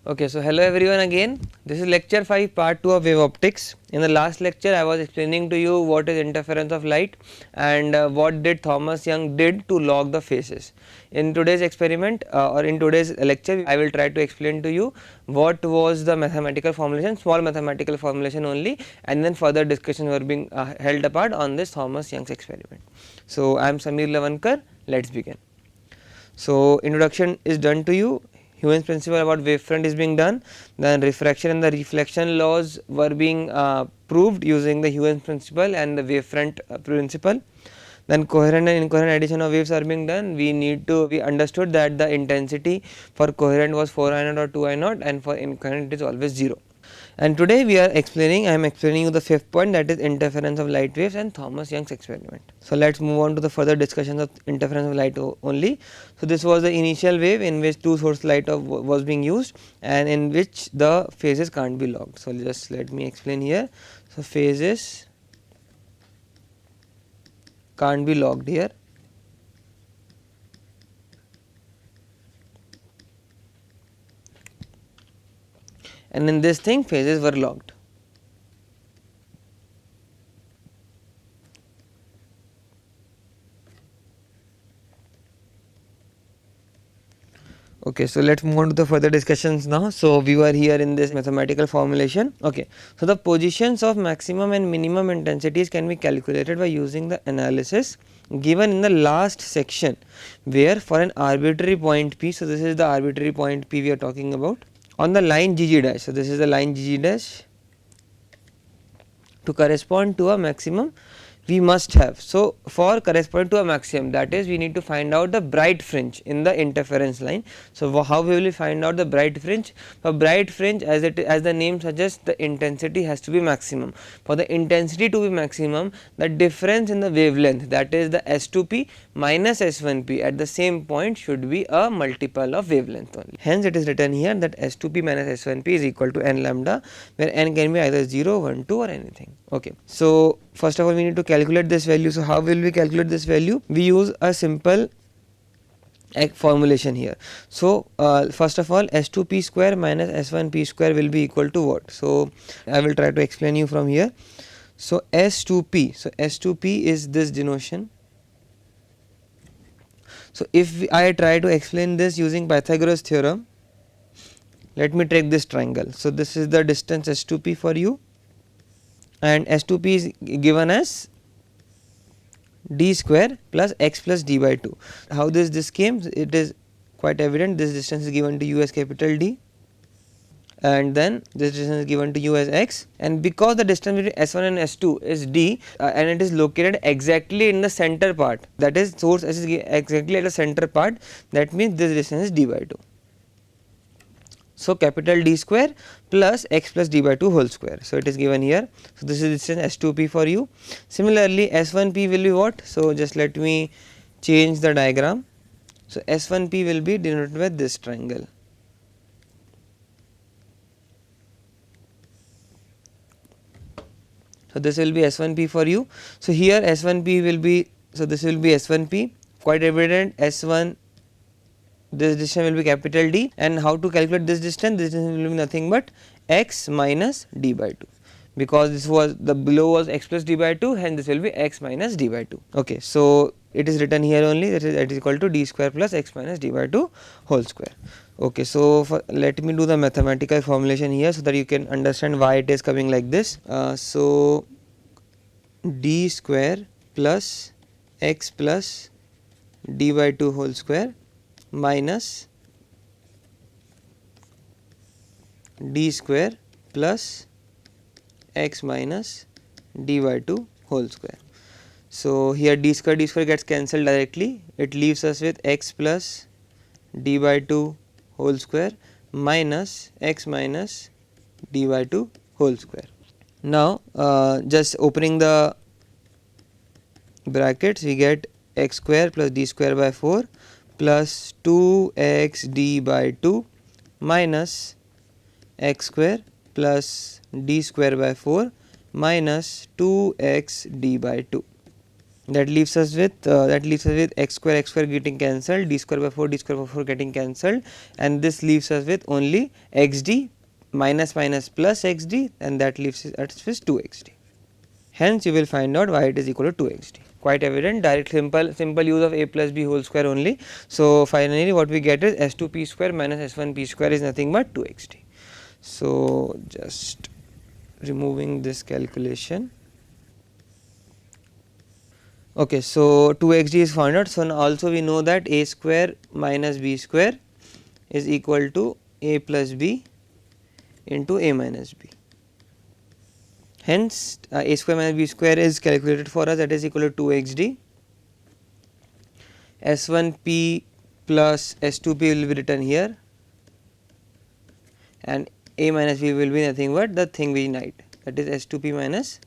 Okay, so hello everyone again. This is lecture 5 part 2 of wave optics. In the last lecture I was explaining to you what is interference of light and what did Thomas Young did to log the phases. In today's experiment or in today's lecture I will try to explain to you what was the mathematical formulation, small mathematical formulation only, and then further discussions were being held apart on this Thomas Young's experiment. So I am Samir Lavankar, let us begin. So introduction is done to you. Hume's principle about wavefront is being done, then refraction and the reflection laws were being proved using the Hume's principle and the wavefront principle. Then coherent and incoherent addition of waves are being done. We understood that the intensity for coherent was 4I0 or 2I0 and for incoherent it is always 0. And today I am explaining you the fifth point, that is interference of light waves and Thomas Young's experiment. So let us move on to the further discussions of interference of light only. So this was the initial wave in which two source light was being used and in which the phases can't be logged. So just let me explain here. So phases can't be logged here. And in this thing phases were logged. Okay, so let us move on to the further discussions now. So we were here in this mathematical formulation. Okay, so the positions of maximum and minimum intensities can be calculated by using the analysis given in the last section, where for an arbitrary point P, so this is the arbitrary point P we are talking about, on the line GG dash, so this is the line GG dash, to correspond to a maximum we must have. So for correspond to a maximum, that is we need to find out the bright fringe in the interference line. So how we will find out the bright fringe? For bright fringe, as the name suggests, the intensity has to be maximum. For the intensity to be maximum, the difference in the wavelength, that is the S2P minus S1P at the same point, should be a multiple of wavelength only. Hence it is written here that S2P minus S1P is equal to n lambda, where n can be either 0, 1, 2 or anything. Okay, so first of all we need to calculate this value. So how will we calculate this value? We use a simple formulation here. So first of all, S2P square minus S1P square will be equal to what? So I will try to explain you from here. So S2P is this denotation. So if I try to explain this using Pythagoras theorem, let me take this triangle. So this is the distance S2P for you, and S2P is given as d square plus x plus d by 2. How this came? It is quite evident. This distance is given to you as capital D, and then this distance is given to you as x, and because the distance between S1 and S2 is d and it is located exactly in the center part, that is source S is exactly at the center part, that means this distance is d by 2. So capital D square plus x plus d by 2 whole square. So it is given here. So this is distance S2P for you. Similarly S1P will be what? So just let me change the diagram. So S1P will be denoted by this triangle. So this will be S1P for you. So here S1P will be, so this will be S1P, quite evident. S1, this distance will be capital D, and how to calculate this distance? This distance will be nothing but x minus d by 2, because this was the below was x plus d by 2, hence this will be x minus d by 2. Okay, so it is written here only, that is equal to d square plus x minus d by 2 whole square. Okay, so let me do the mathematical formulation here so that you can understand why it is coming like this. So d square plus x plus d by 2 whole square minus d square plus x minus d by 2 whole square. So here d square gets cancelled directly, it leaves us with x plus d by 2 whole square minus x minus d by 2 whole square. Now just opening the brackets, we get x square plus d square by 4 plus 2xd by 2 minus x square plus d square by 4 minus 2xd by 2. that leaves us with x square getting cancelled, d square by 4 getting cancelled, and this leaves us with only xd minus plus xd, and that leaves us with 2xd. Hence you will find out why it is equal to 2xd. Quite evident, direct simple use of a plus b whole square only. So finally what we get is s2p square minus s1p square is nothing but 2xd. So just removing this calculation. Okay, so 2xd is found out. So now also we know that a square minus b square is equal to a plus b into a minus b. Hence a square minus b square is calculated for us, that is equal to 2xd. s1p plus s2p will be written here, and a minus b will be nothing but the thing we need, that is s2p minus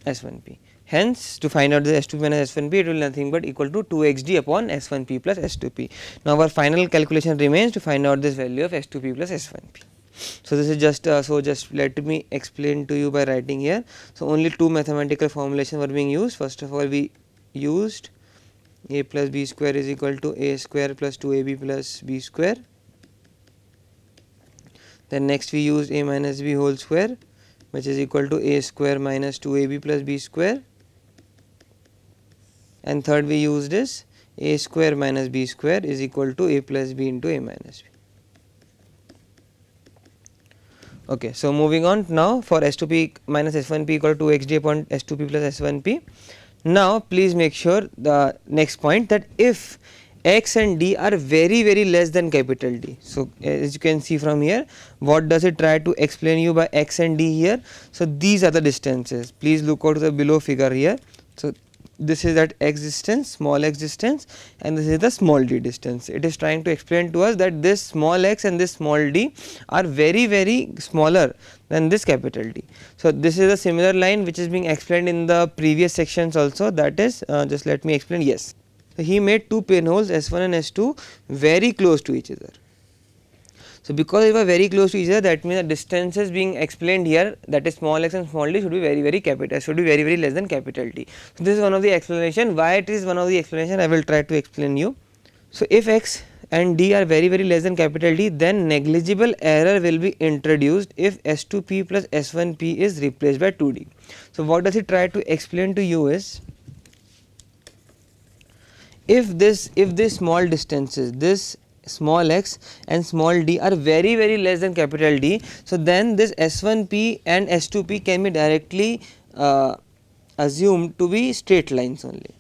s1p. Hence to find out the s2p minus s1p, it will be nothing but equal to 2xd upon s1p plus s2p. Now our final calculation remains to find out this value of s2p plus s1p. So this is just just let me explain to you by writing here. So only two mathematical formulations were being used. First of all, we used a plus b square is equal to a square plus 2ab plus b square. Then next we used a minus b whole square, which is equal to a square minus 2ab plus b square. And third we used is a square minus b square is equal to a plus b into a minus b. Okay, so moving on now for s2p minus s1p equal to 2xd upon s2p plus s1p. Now please make sure the next point, that if x and d are very less than capital D. So as you can see from here, what does it try to explain you by x and d here? So these are the distances. Please look out to the below figure here. So this is that x distance, small x distance, and this is the small d distance. It is trying to explain to us that this small x and this small d are very smaller than this capital D. So this is a similar line which is being explained in the previous sections also, that is just let me explain. Yes, so he made two pinholes s1 and s2 very close to each other. So because they were very close to each other, that means the distances being explained here, that is small x and small d, should be very capital, should be very less than capital D. So this is one of the explanation. Why it is one of the explanation, I will try to explain you. So if x and d are very less than capital D, then negligible error will be introduced if s2p plus s1p is replaced by 2d. So what does it try to explain to you is, if this small distances, this small x and small d are very less than capital D, so then this s1p and s2p can be directly assumed to be straight lines only.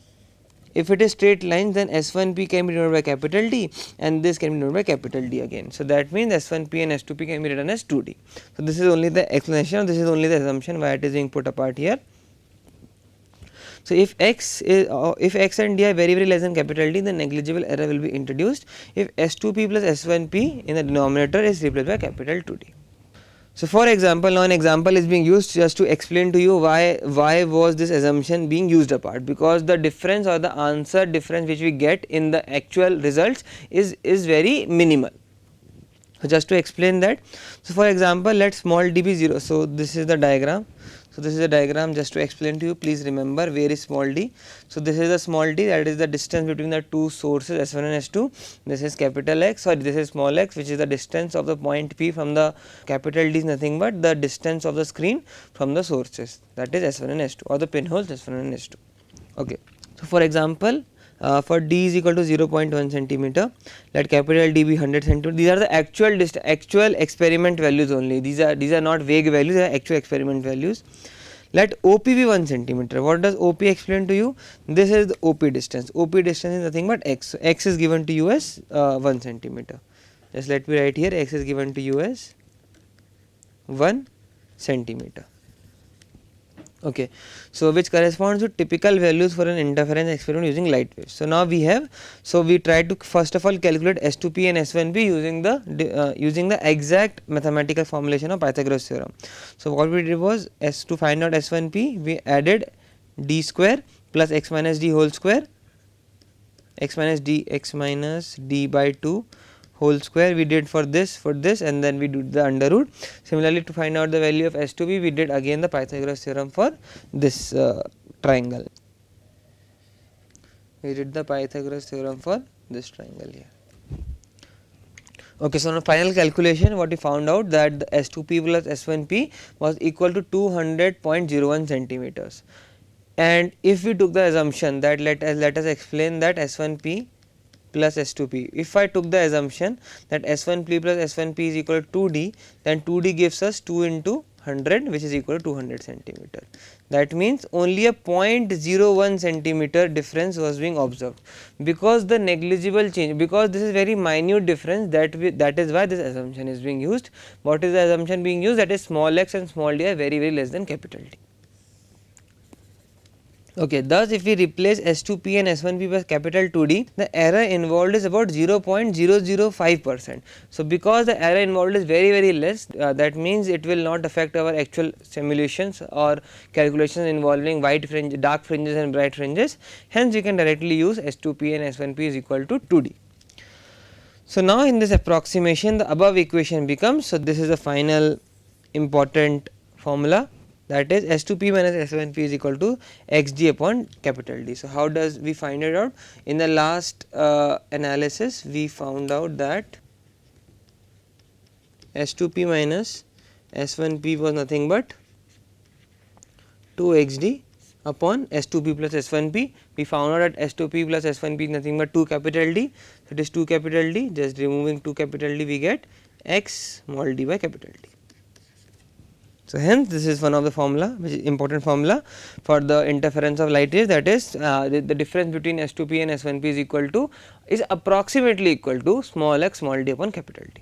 If it is straight lines, then s1p can be denoted by capital D and this can be denoted by capital D again. So that means s1p and s2p can be written as 2d. So this is only the explanation, this is only the assumption why it is being put apart here. So if x and d are very less than capital D, then negligible error will be introduced if s2p plus s1p in the denominator is replaced by capital 2d. So for example, now an example is being used just to explain to you why was this assumption being used apart, because the difference or the answer difference which we get in the actual results is very minimal. So just to explain that, so for example, let small d be 0. So this is the diagram. So this is a diagram just to explain to you. Please remember where is small d. So this is the small d, that is the distance between the two sources s1 and s2. This is capital X, sorry, this is small x, which is the distance of the point P from the capital D is nothing but the distance of the screen from the sources, that is s1 and s2, or the pinholes s1 and s2. Okay. So for example, for d is equal to 0.1 centimeter, let capital D be 100 centimeter. These are the actual experiment values only. These are not vague values, they are actual experiment values. Let OP be 1 centimeter. What does OP explain to you? This is the OP distance. OP distance is nothing but x. So x is given to you as 1 centimeter. Just let me write here, x is given to you as 1 centimeter. Okay, so which corresponds to typical values for an interference experiment using light waves. So now we have, so we try to first of all calculate S2P and S1P using the exact mathematical formulation of Pythagoras theorem. So what we did was, to find out S1P, we added d square plus x minus d whole square, x minus d by 2 whole square we did for this, and then we did the under root. Similarly, to find out the value of S2P, we did again the Pythagoras theorem for this triangle. We did the Pythagoras theorem for this triangle here. Okay, so on a final calculation, what we found out that the S2P plus S1P was equal to 200.01 centimeters. And if we took the assumption that let us explain that S1P plus S2P. If I took the assumption that S1P plus S1P is equal to 2D, then 2D gives us 2 into 100, which is equal to 200 centimeter. That means only a 0.01 centimeter difference was being observed, because the negligible change, because this is very minute difference, that is why this assumption is being used. What is the assumption being used? That is small x and small d are very less than capital T. Okay, thus if we replace S2P and S1P by capital 2D, the error involved is about 0.005%. So because the error involved is very less, that means it will not affect our actual simulations or calculations involving white fringe, dark fringes and bright fringes. Hence we can directly use S2P and S1P is equal to 2D. So now in this approximation, the above equation becomes, so this is the final important formula, that is S2P minus S1P is equal to xd upon capital D. So how does we find it out? In the last analysis, we found out that S2P minus S1P was nothing but 2xd upon S2P plus S1P. We found out that S2P plus S1P is nothing but 2 capital D. So it is 2 capital D, just removing 2 capital D we get x small d by capital D. So hence this is one of the formula, which is important formula for the interference of light rays, that is the difference between S2P and S1P is approximately equal to small x small d upon capital D.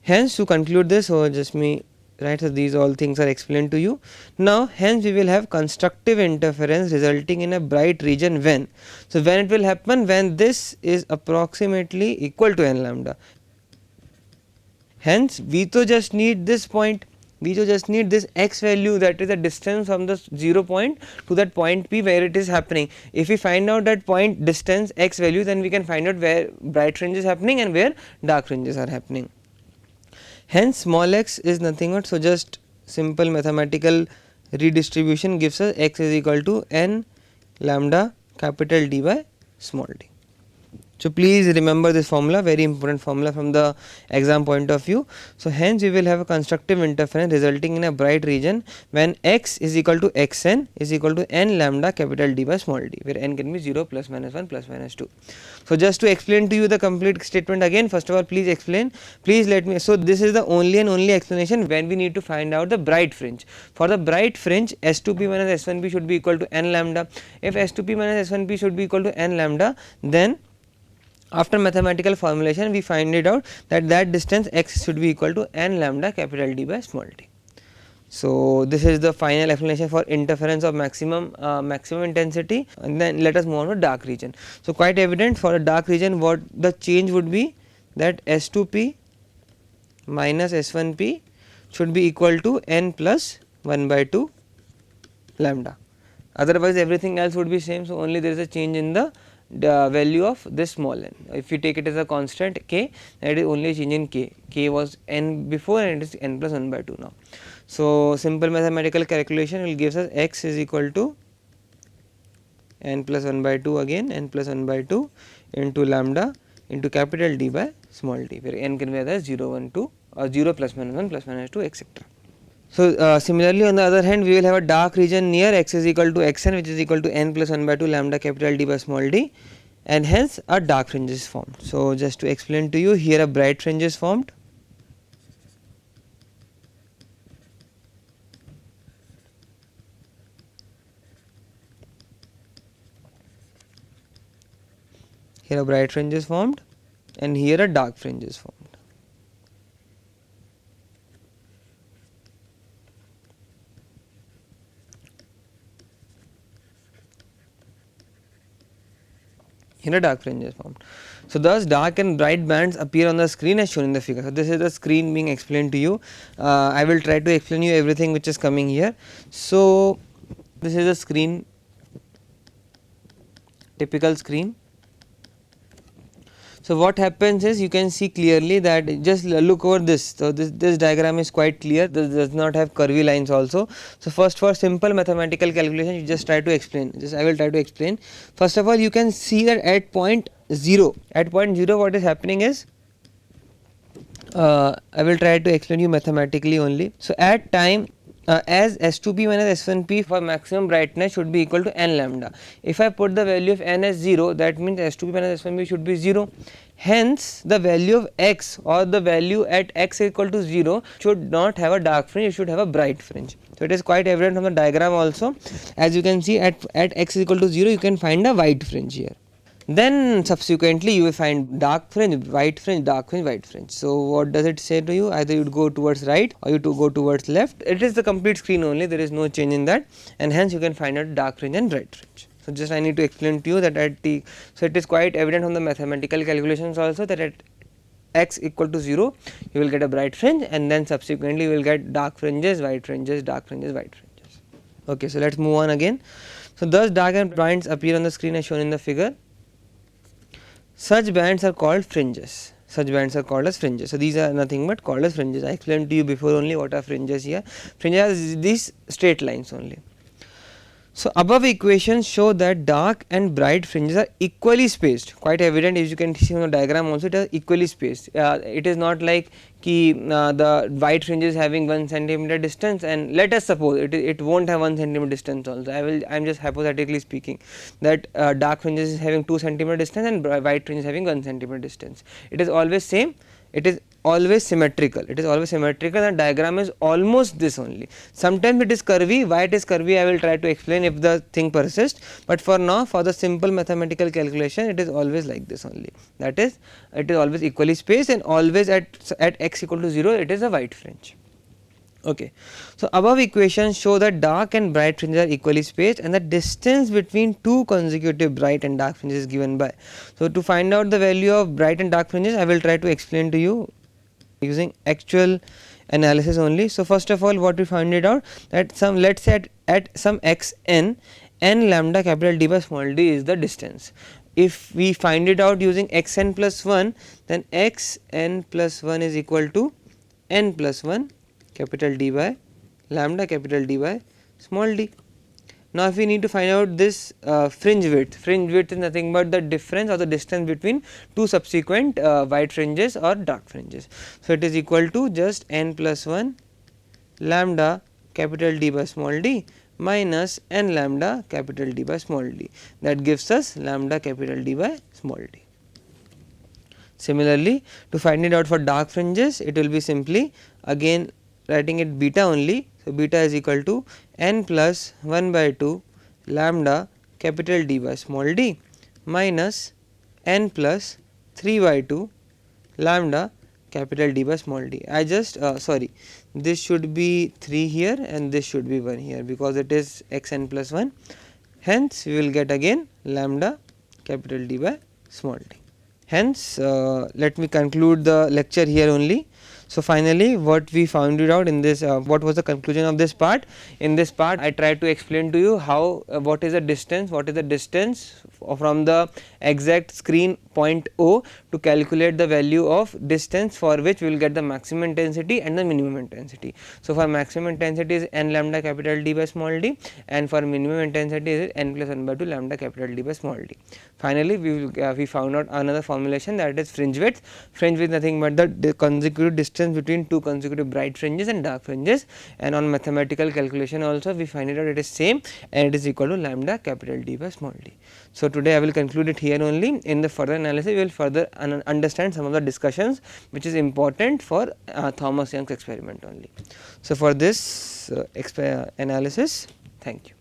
Hence to conclude this, so just me write, so these all things are explained to you. Now hence we will have constructive interference resulting in a bright region when, so when it will happen, when this is approximately equal to n lambda. Hence we to just need this point, we just need this x value, that is the distance from the 0 point to that point P where it is happening. If we find out that point distance x value, then we can find out where bright fringe is happening and where dark fringes are happening. Hence small x is nothing but, so just simple mathematical redistribution gives us x is equal to n lambda capital D by small d. So please remember this formula, very important formula from the exam point of view. So hence we will have a constructive interference resulting in a bright region when x is equal to xn is equal to n lambda capital D by small d, where n can be 0 plus minus 1 plus minus 2. So just to explain to you the complete statement again, first of all please explain, please let me, so this is the only and only explanation when we need to find out the bright fringe. For the bright fringe, S2P minus S1P should be equal to n lambda. If S2P minus S1P should be equal to n lambda, then after mathematical formulation we find it out that that distance x should be equal to n lambda capital D by small d. So this is the final explanation for interference of maximum intensity, and then let us move on to dark region. So quite evident, for a dark region what the change would be, that S2P minus S1P should be equal to n plus 1 by 2 lambda. Otherwise everything else would be same, so only there is a change in the value of this small n. If we take it as a constant k, then it is only a change in k. K was n before and it is n plus 1 by 2 now. So simple mathematical calculation will give us x is equal to n plus 1 by 2, again n plus 1 by 2 into lambda into capital D by small d, where n can be either 0, 1, 2 or 0 plus minus 1 plus minus 2 etc. So similarly on the other hand, we will have a dark region near x is equal to xn, which is equal to n plus 1 by 2 lambda capital D by small d, and hence a dark fringe is formed. So just to explain to you, here a bright fringe is formed. Here a bright fringe is formed and here a dark fringe is formed. Here a dark fringe is formed. So thus dark and bright bands appear on the screen as shown in the figure. So this is the screen being explained to you. I will try to explain you everything which is coming here. So this is a screen, typical screen. So what happens is, you can see clearly that, just look over this. So this diagram is quite clear. This does not have curvy lines also. So first, for simple mathematical calculation, you just try to explain. I will try to explain. First of all, you can see that at point 0, what is happening is, I will try to explain you mathematically only. So at time, as S2P minus S1P for maximum brightness should be equal to n lambda. If I put the value of n as 0, that means S2P minus S1P should be 0. Hence, the value of x, or the value at x equal to 0, should not have a dark fringe, it should have a bright fringe. So it is quite evident from the diagram also. As you can see, at x equal to 0, you can find a white fringe here. Then subsequently you will find dark fringe, white fringe, dark fringe, white fringe. So what does it say to you? Either you would go towards right or you to go towards left. It is the complete screen only, there is no change in that, and hence you can find out dark fringe and bright fringe. So just I need to explain to you that so it is quite evident from the mathematical calculations also that at x equal to 0, you will get a bright fringe, and then subsequently you will get dark fringes, white fringes, dark fringes, white fringes. Okay, so let us move on again. So thus dark and bands appear on the screen as shown in the figure. Such bands are called fringes. Such bands are called as fringes. So these are nothing but called as fringes. I explained to you before only what are fringes here. Fringes are these straight lines only. So above equations show that dark and bright fringes are equally spaced. Quite evident, as you can see on the diagram also, it is equally spaced. It is not like the white fringe is having 1 centimeter distance, and let us suppose it won't have 1 centimeter distance also. I am just hypothetically speaking that dark fringes is having 2 centimeter distance and white fringe is having 1 centimeter distance. It is always same. It is always symmetrical. It is always symmetrical. The diagram is almost this only. Sometimes it is curvy. Why it is curvy, I will try to explain if the thing persists. But for now, for the simple mathematical calculation, it is always like this only. That is, it is always equally spaced, and always at x equal to 0, it is a white fringe. Okay. So above equations show that dark and bright fringes are equally spaced, and the distance between two consecutive bright and dark fringes is given by. So to find out the value of bright and dark fringes, I will try to explain to you using actual analysis only. So first of all, what we find it out, that let us say at some x n lambda capital D by small d is the distance. If we find it out using x n plus 1, then x n plus 1 is equal to n plus 1 capital D by lambda capital D by small d. Now if we need to find out this fringe width is nothing but the difference or the distance between two subsequent white fringes or dark fringes. So it is equal to just n plus 1 lambda capital D by small d minus n lambda capital D by small d, that gives us lambda capital D by small d. Similarly, to find it out for dark fringes, it will be simply again writing it beta only. So beta is equal to n plus 1 by 2 lambda capital D by small d minus n plus 3 by 2 lambda capital D by small d. I just this should be 3 here and this should be 1 here, because it is x n plus 1. Hence we will get again lambda capital D by small d. Hence let me conclude the lecture here only. So finally, what we found it out in this, what was the conclusion of this part? In this part, I tried to explain to you how what is the distance from the exact screen point O to calculate the value of distance for which we will get the maximum intensity and the minimum intensity. So for maximum intensity is n lambda capital D by small d, and for minimum intensity is n plus 1 by 2 lambda capital D by small d. Finally, we found out another formulation, that is fringe width. Fringe width nothing but the consecutive distance between two consecutive bright fringes and dark fringes, and on mathematical calculation also we find it out it is same, and it is equal to lambda capital D by small d. So today I will conclude it here only. In the further analysis we will further understand some of the discussions which is important for Thomas Young's experiment only. So for this analysis, thank you.